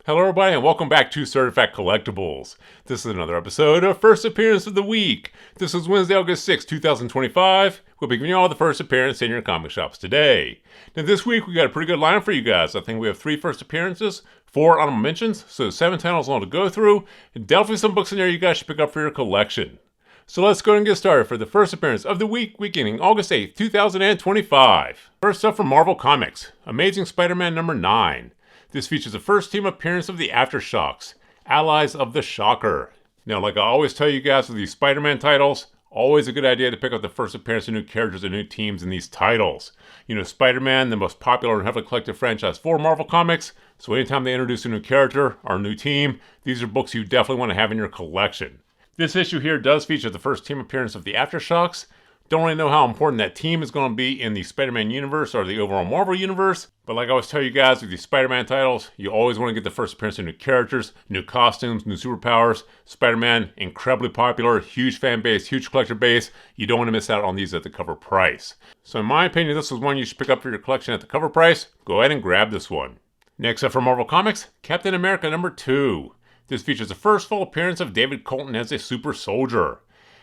Hello everybody and welcome back to Certified Collectibles. This is another episode of First Appearance of the Week. This is Wednesday, August 6, 2025. We'll be giving you all the first appearance in your comic shops today. Now this week we got a pretty good lineup for you guys. I think we have 3 first appearances, 4 honorable mentions, so 7 titles all to go through, and definitely some books in there you guys should pick up for your collection. So let's go and get started for the first appearance of the week, beginning August 8th, 2025. First up from Marvel Comics, Amazing Spider-Man number 9. This features the first team appearance of the Aftershocks, allies of the Shocker. Now, like I always tell you guys with these Spider-Man titles, always a good idea to pick up the first appearance of new characters and new teams in these titles. You know, Spider-Man, the most popular and heavily collected franchise for Marvel Comics, so anytime they introduce a new character or a new team, these are books you definitely want to have in your collection. This issue here does feature the first team appearance of the Aftershocks. Don't really know how important that team is going to be in the Spider-Man universe or the overall Marvel universe, but like I always tell you guys with these Spider-Man titles, you always want to get the first appearance of new characters, new costumes, new superpowers. Spider-Man, incredibly popular, huge fan base, huge collector base. You don't want to miss out on these at the cover price. So in my opinion, this is one you should pick up for your collection at the cover price. Go ahead and grab this one. Next up from Marvel Comics, Captain America number 2. This features the first full appearance of David Colton as a super soldier.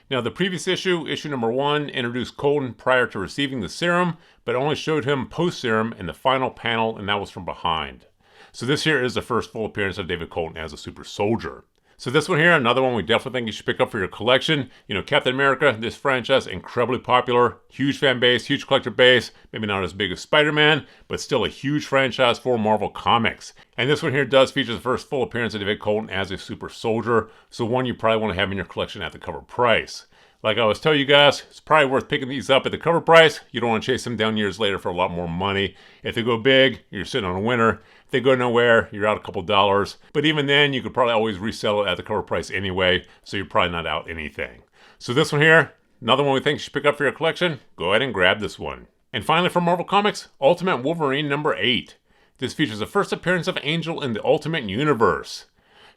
Now, the previous issue, issue number 1, introduced Colton prior to receiving the serum, but only showed him post-serum in the final panel, and that was from behind. So this here is the first full appearance of David Colton as a super soldier. So this one here, another one we definitely think you should pick up for your collection. You know, Captain America, this franchise, incredibly popular, huge fan base, huge collector base, maybe not as big as Spider-Man, but still a huge franchise for Marvel Comics. And this one here does feature the first full appearance of David Colton as a super soldier, so one you probably want to have in your collection at the cover price. Like I always tell you guys, it's probably worth picking these up at the cover price. You don't want to chase them down years later for a lot more money. If they go big, you're sitting on a winner. If they go nowhere, you're out a couple dollars. But even then, you could probably always resell it at the cover price anyway, so you're probably not out anything. So this one here, another one we think you should pick up for your collection. Go ahead and grab this one. And finally from Marvel Comics, Ultimate Wolverine number 8. This features the first appearance of Angel in the Ultimate Universe.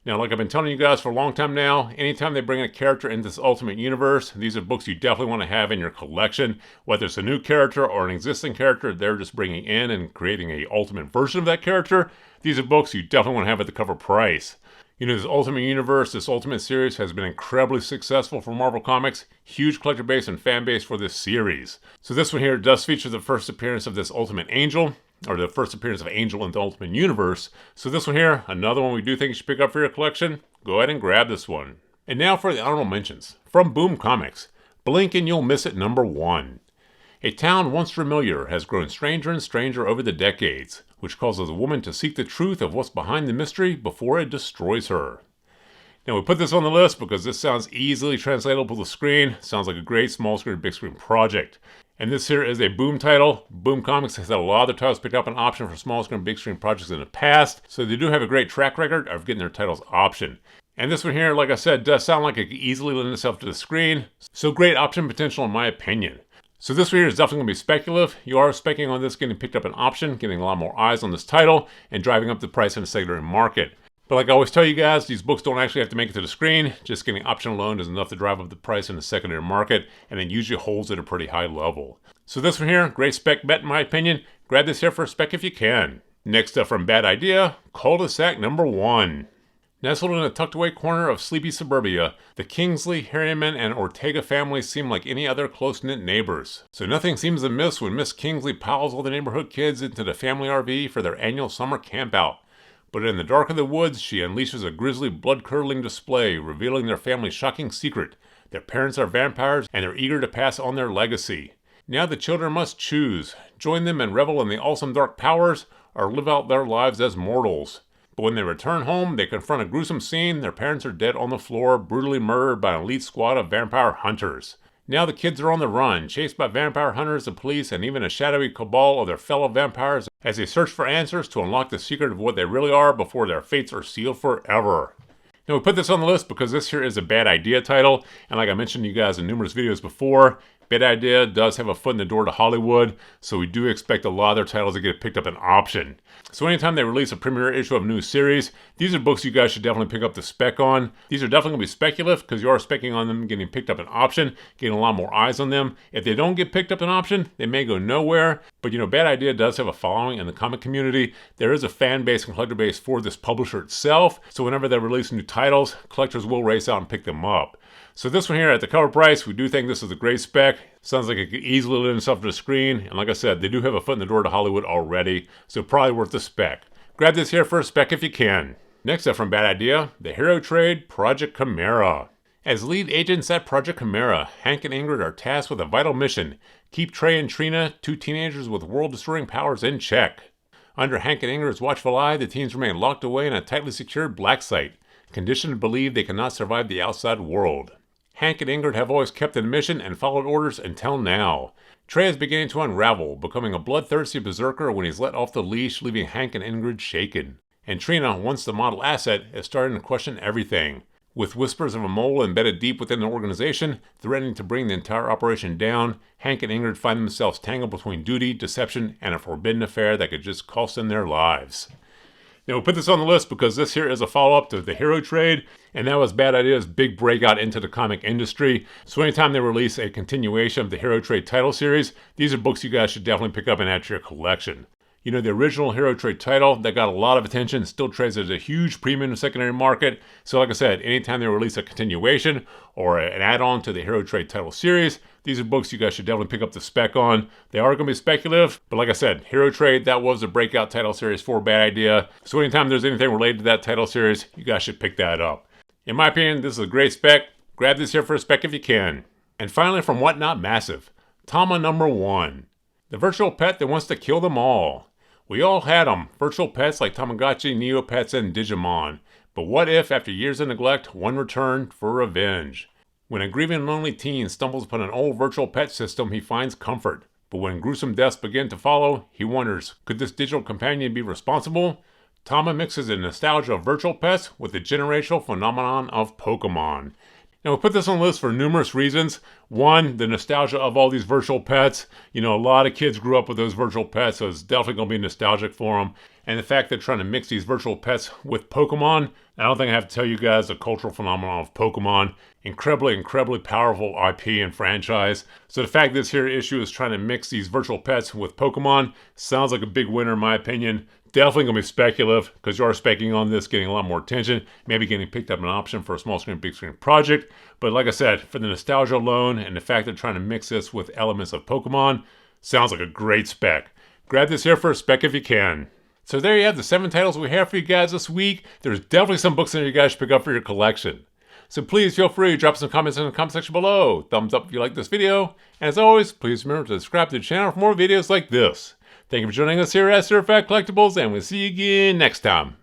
Now, like I've been telling you guys for a long time now, anytime they bring a character into this Ultimate Universe, these are books you definitely want to have in your collection. Whether it's a new character or an existing character they're just bringing in and creating an ultimate version of that character, these are books you definitely want to have at the cover price. You know, this Ultimate Universe, this Ultimate series has been incredibly successful for Marvel Comics. Huge collector base and fan base for this series. So this one here does feature the first appearance of this Ultimate Angel, or the first appearance of Angel in the Ultimate Universe. So this one here, another one we do think you should pick up for your collection. Go ahead and grab this one. And now for the honorable mentions. From Boom Comics, Blink and You'll Miss It number 1. A town once familiar has grown stranger and stranger over the decades, which causes a woman to seek the truth of what's behind the mystery before it destroys her. Now we put this on the list because this sounds easily translatable to the screen. Sounds like a great small screen, big screen project. And this here is a Boom title. Boom Comics has had a lot of their titles picked up an option for small screen, big screen projects in the past, so they do have a great track record of getting their titles optioned. And this one here, like I said, does sound like it could easily lend itself to the screen, so great option potential in my opinion. So this one here is definitely going to be speculative. You are speculating on this getting picked up an option, getting a lot more eyes on this title, and driving up the price in the secondary market. But like I always tell you guys, these books don't actually have to make it to the screen. Just getting option alone is enough to drive up the price in the secondary market, and then usually holds at a pretty high level. So this one here, great spec bet in my opinion. Grab this here for a spec if you can. Next up from Bad Idea, Cul-de-sac number 1. Nestled in a tucked away corner of sleepy suburbia, the Kingsley, Harriman, and Ortega families seem like any other close-knit neighbors. So nothing seems amiss when Miss Kingsley piles all the neighborhood kids into the family RV for their annual summer campout. But in the dark of the woods, she unleashes a grisly, blood-curdling display, revealing their family's shocking secret. Their parents are vampires, and they're eager to pass on their legacy. Now the children must choose, join them and revel in the awesome dark powers, or live out their lives as mortals. But when they return home, they confront a gruesome scene. Their parents are dead on the floor, brutally murdered by an elite squad of vampire hunters. Now the kids are on the run, chased by vampire hunters, the police, and even a shadowy cabal of their fellow vampires as they search for answers to unlock the secret of what they really are before their fates are sealed forever. Now we put this on the list because this here is a Bad Idea title, and like I mentioned to you guys in numerous videos before, Bad Idea does have a foot in the door to Hollywood, so we do expect a lot of their titles to get picked up in option. So anytime they release a premiere issue of a new series, these are books you guys should definitely pick up the spec on. These are definitely going to be speculative because you are specking on them getting picked up in option, getting a lot more eyes on them. If they don't get picked up in option, they may go nowhere. But Bad Idea does have a following in the comic community. There is a fan base and collector base for this publisher itself. So whenever they release new titles, collectors will race out and pick them up. So this one here at the cover price, we do think this is a great spec. Sounds like it could easily lend itself to the screen. And like I said, they do have a foot in the door to Hollywood already. So probably worth the spec. Grab this here for a spec if you can. Next up from Bad Idea, the hero trade, Project Chimera. As lead agents at Project Chimera, Hank and Ingrid are tasked with a vital mission. Keep Trey and Trina, two teenagers with world-destroying powers, in check. Under Hank and Ingrid's watchful eye, the teens remain locked away in a tightly secured black site, conditioned to believe they cannot survive the outside world. Hank and Ingrid have always kept the mission and followed orders until now. Trey is beginning to unravel, becoming a bloodthirsty berserker when he's let off the leash, leaving Hank and Ingrid shaken. And Trina, once the model asset, is starting to question everything. With whispers of a mole embedded deep within the organization, threatening to bring the entire operation down, Hank and Ingrid find themselves tangled between duty, deception, and a forbidden affair that could just cost them their lives. Now, we'll put this on the list because this here is a follow-up to the hero trade, and that was Bad Idea's big breakout into the comic industry. So anytime they release a continuation of the hero trade title series, these are books you guys should definitely pick up and add to your collection. The original hero trade title that got a lot of attention still trades at a huge premium secondary market. So like I said, anytime they release a continuation or an add-on to the hero trade title series, these are books you guys should definitely pick up the spec on. They are going to be speculative, but like I said, hero trade, that was a breakout title series for Bad Idea. So anytime there's anything related to that title series, you guys should pick that up. In my opinion, this is a great spec. Grab this here for a spec if you can. And finally, from Whatnot Massive, t.a.m.a #1. The virtual pet that wants to kill them all. We all had them, virtual pets like Tamagotchi, Neopets, and Digimon. But what if, after years of neglect, one returned for revenge? When a grieving lonely teen stumbles upon an old virtual pet system, he finds comfort. But when gruesome deaths begin to follow, he wonders, could this digital companion be responsible? t.a.m.a mixes the nostalgia of virtual pets with the generational phenomenon of Pokemon. Now, we put this on the list for numerous reasons. One, the nostalgia of all these virtual pets. A lot of kids grew up with those virtual pets, so it's definitely going to be nostalgic for them. And the fact that they're trying to mix these virtual pets with Pokemon, I don't think I have to tell you guys the cultural phenomenon of Pokemon. Incredibly powerful IP and franchise. So the fact this here issue is trying to mix these virtual pets with Pokemon sounds like a big winner in my opinion. Definitely going to be speculative because you are specking on this, getting a lot more attention, maybe getting picked up an option for a small screen, big screen project. But like I said, for the nostalgia alone and the fact that they're trying to mix this with elements of Pokemon, sounds like a great spec. Grab this here for a spec if you can. So there you have the 7 titles we have for you guys this week. There's definitely some books in there you guys should pick up for your collection. So please feel free to drop some comments in the comment section below. Thumbs up if you like this video. And as always, please remember to subscribe to the channel for more videos like this. Thank you for joining us here at Certified Collectibles, and we'll see you again next time.